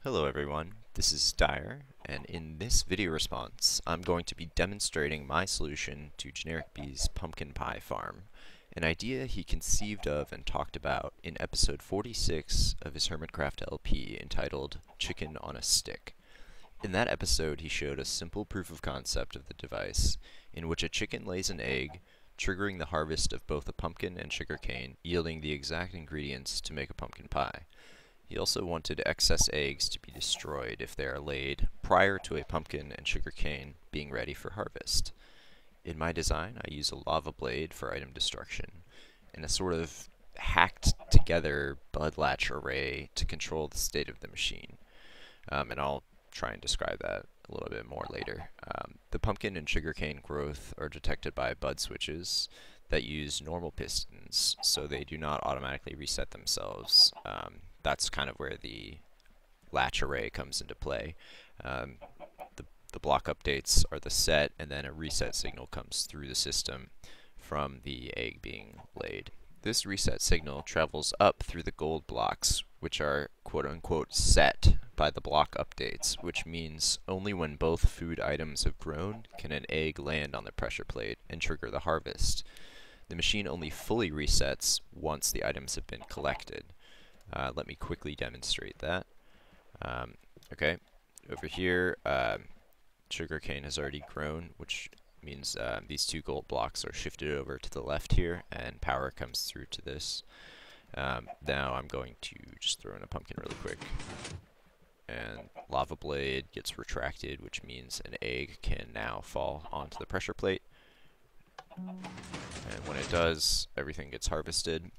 Hello everyone, this is Dyer, and in this video response I'm going to be demonstrating my solution to Generikb's pumpkin pie farm, an idea he conceived of and talked about in episode 46 of his HermitCraft LP entitled Chicken on a Stick. In that episode he showed a simple proof of concept of the device in which a chicken lays an egg, triggering the harvest of both a pumpkin and sugarcane, yielding the exact ingredients to make a pumpkin pie. He also wanted excess eggs to be destroyed if they are laid prior to a pumpkin and sugarcane being ready for harvest. In my design, I use a lava blade for item destruction, and a sort of hacked together bud latch array to control the state of the machine. And I'll try and describe that a little bit more later. The pumpkin and sugarcane growth are detected by bud switches that use normal pistons, so they do not automatically reset themselves. That's kind of where the latch array comes into play. The block updates are the set, and then a reset signal comes through the system from the egg being laid. This reset signal travels up through the gold blocks, which are quote-unquote set by the block updates, which means only when both food items have grown can an egg land on the pressure plate and trigger the harvest. The machine only fully resets once the items have been collected. Let me quickly demonstrate that. Okay, over here, sugarcane has already grown, which means these two gold blocks are shifted over to the left here, and power comes through to this. Now I'm going to just throw in a pumpkin really quick, and lava blade gets retracted, which means an egg can now fall onto the pressure plate. And when it does, everything gets harvested.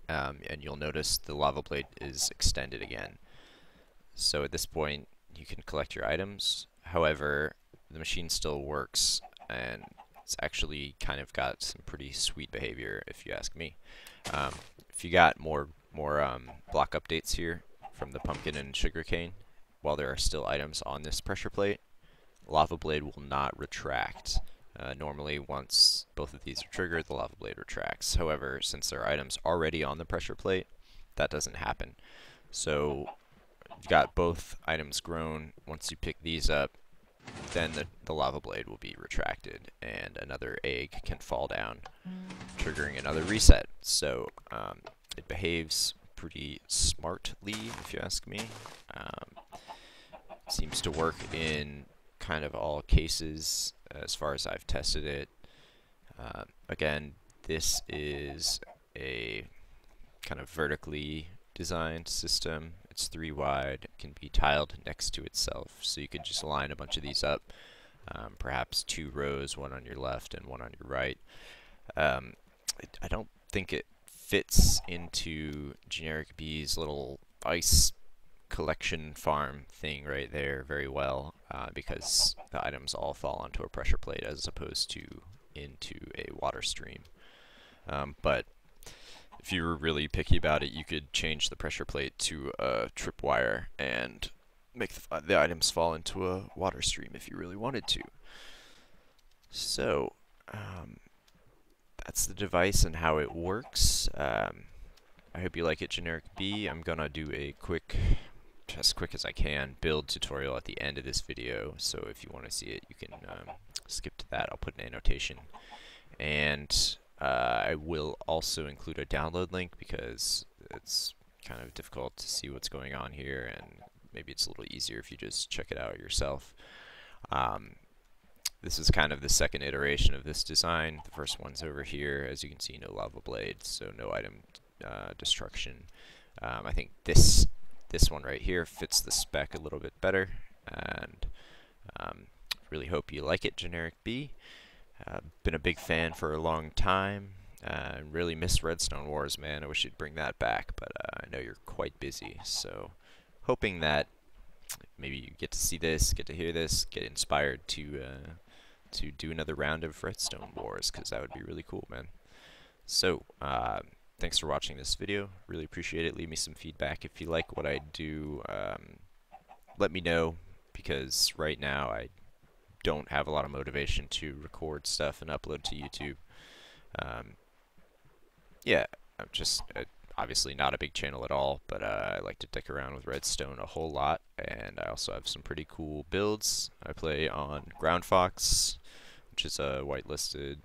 And you'll notice the lava blade is extended again. So at this point, you can collect your items. However, the machine still works, and it's actually kind of got some pretty sweet behavior, if you ask me. If you got more block updates here from the pumpkin and sugarcane, while there are still items on this pressure plate, lava blade will not retract. Normally, once both of these are triggered, the lava blade retracts. However, since there are items already on the pressure plate, that doesn't happen. So, you've got both items grown. Once you pick these up, then the lava blade will be retracted, and another egg can fall down, triggering another reset. So, it behaves pretty smartly, if you ask me. Seems to work in kind of all cases as far as I've tested it. Again, this is a kind of vertically designed system. It's 3 wide, can be tiled next to itself, so you could just line a bunch of these up, perhaps 2 rows, one on your left and one on your right. I don't think it fits into Generikb's little ice collection farm thing right there very well, because the items all fall onto a pressure plate as opposed to into a water stream. But if you were really picky about it, you could change the pressure plate to a tripwire and make the items fall into a water stream if you really wanted to. So that's the device and how it works. I hope you like it, Generikb. I'm gonna do a quick, as quick as I can, build tutorial at the end of this video, so if you want to see it, you can skip to that. I'll put an annotation. And I will also include a download link because it's kind of difficult to see what's going on here, and maybe it's a little easier if you just check it out yourself. This is kind of the second iteration of this design. The first one's over here. As you can see, no lava blade, so no item destruction. I think this one right here fits the spec a little bit better, and really hope you like it, Generikb. Been a big fan for a long time. Really miss Redstone Wars, man. I wish you'd bring that back, but I know you're quite busy, so hoping that maybe you get to see this, get to hear this, get inspired to do another round of Redstone Wars, because that would be really cool, man. So, thanks for watching this video. Really appreciate it. Leave me some feedback if you like what I do. Let me know, because right now I don't have a lot of motivation to record stuff and upload to YouTube. Yeah, obviously not a big channel at all, but I like to dick around with redstone a whole lot, and I also have some pretty cool builds. I play on Ground Fox, which is a whitelisted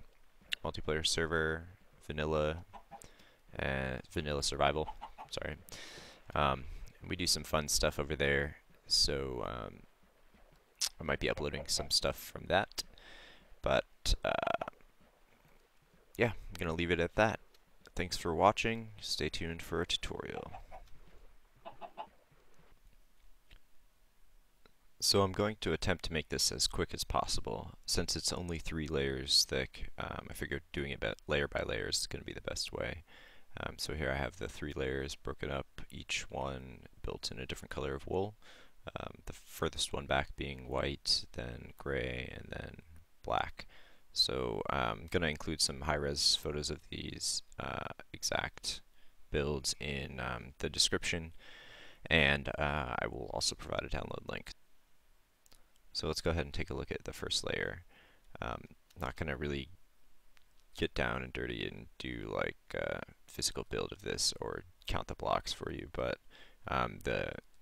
multiplayer server, vanilla, and vanilla survival. Sorry. We do some fun stuff over there, so I might be uploading some stuff from that. But yeah, I'm gonna leave it at that. Thanks for watching. Stay tuned for a tutorial. So I'm going to attempt to make this as quick as possible. Since it's only 3 layers thick, I figured doing it layer by layer is going to be the best way. So here I have the 3 layers broken up, each one built in a different color of wool. The furthest one back being white, then gray, and then black. So I'm going to include some high-res photos of these exact builds in the description, and I will also provide a download link. So let's go ahead and take a look at the first layer. Not going to really get down and dirty and do like a physical build of this or count the blocks for you, but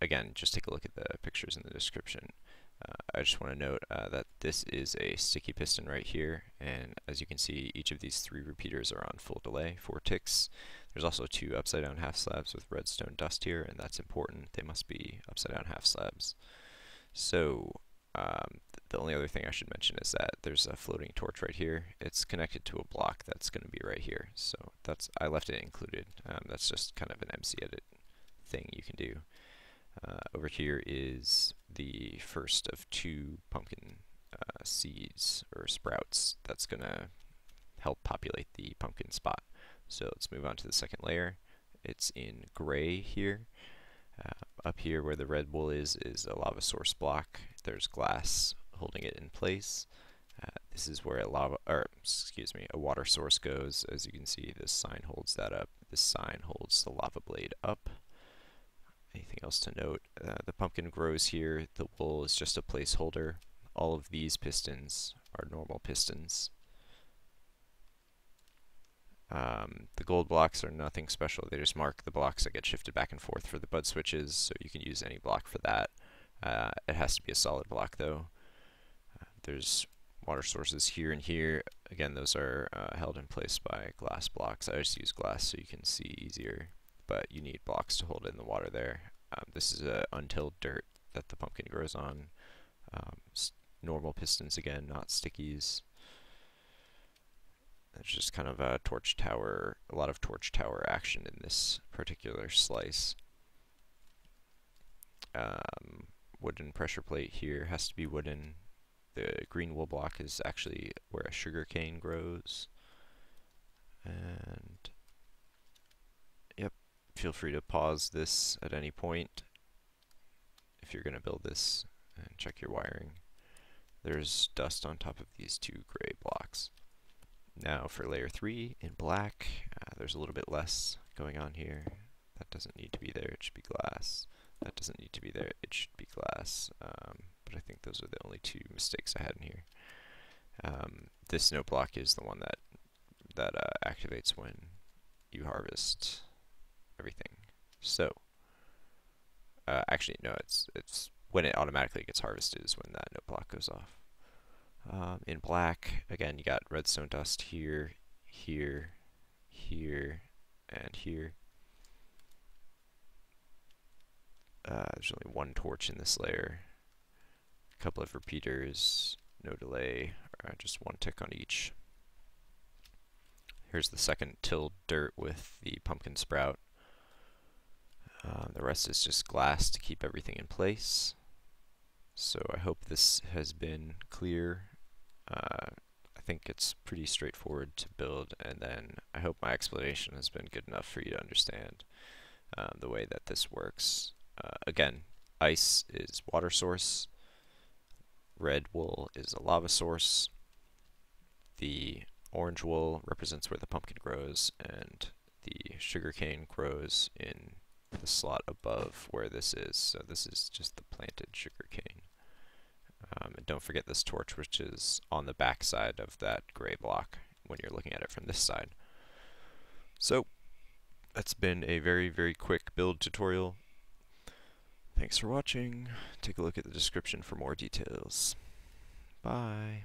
again, just take a look at the pictures in the description. I just want to note that this is a sticky piston right here, and as you can see, each of these 3 repeaters are on full delay, 4 ticks. There's also 2 upside down half slabs with redstone dust here, and that's important. They must be upside down half slabs. So the only other thing I should mention is that there's a floating torch right here. It's connected to a block that's going to be right here, so I left it included. That's just kind of an MC edit thing you can do. Over here is the first of 2 pumpkin seeds or sprouts that's going to help populate the pumpkin spot. So let's move on to the second layer. It's in gray here. Up here where the red wool is a lava source block. There's glass holding it in place. This is where a water source goes. As you can see, this sign holds that up. This sign holds the lava blade up. Anything else to note? The pumpkin grows here. The wool is just a placeholder. All of these pistons are normal pistons. The gold blocks are nothing special. They just mark the blocks that get shifted back and forth for the bud switches, so you can use any block for that. It has to be a solid block though. There's water sources here and here. Again, those are held in place by glass blocks. I just use glass so you can see easier, but you need blocks to hold in the water there. This is untilled dirt that the pumpkin grows on. Normal pistons again, not stickies. There's just kind of a lot of torch tower action in this particular slice. Wooden pressure plate here has to be wooden. The green wool block is actually where a sugar cane grows. And yep, feel free to pause this at any point if you're going to build this and check your wiring. There's dust on top of these 2 gray blocks. Now for layer 3 in black, there's a little bit less going on here. That doesn't need to be there, it should be glass. That doesn't need to be there, it should be glass. But I think those are the only 2 mistakes I had in here. This snow block is the one that activates when you harvest everything. So, actually no, it's when it automatically gets harvested is when that note block goes off. In black, again, you got redstone dust here, here, here, and here. There's only 1 torch in this layer. A couple of repeaters, no delay, just 1 tick on each. Here's the second tilled dirt with the pumpkin sprout. The rest is just glass to keep everything in place. So I hope this has been clear. I think it's pretty straightforward to build, and then I hope my explanation has been good enough for you to understand the way that this works. Again, ice is water source, red wool is a lava source, the orange wool represents where the pumpkin grows, and the sugarcane grows in the slot above where this is. So this is just the planted sugarcane. And don't forget this torch, which is on the back side of that gray block when you're looking at it from this side. So, that's been a very quick build tutorial. Thanks for watching. Take a look at the description for more details. Bye.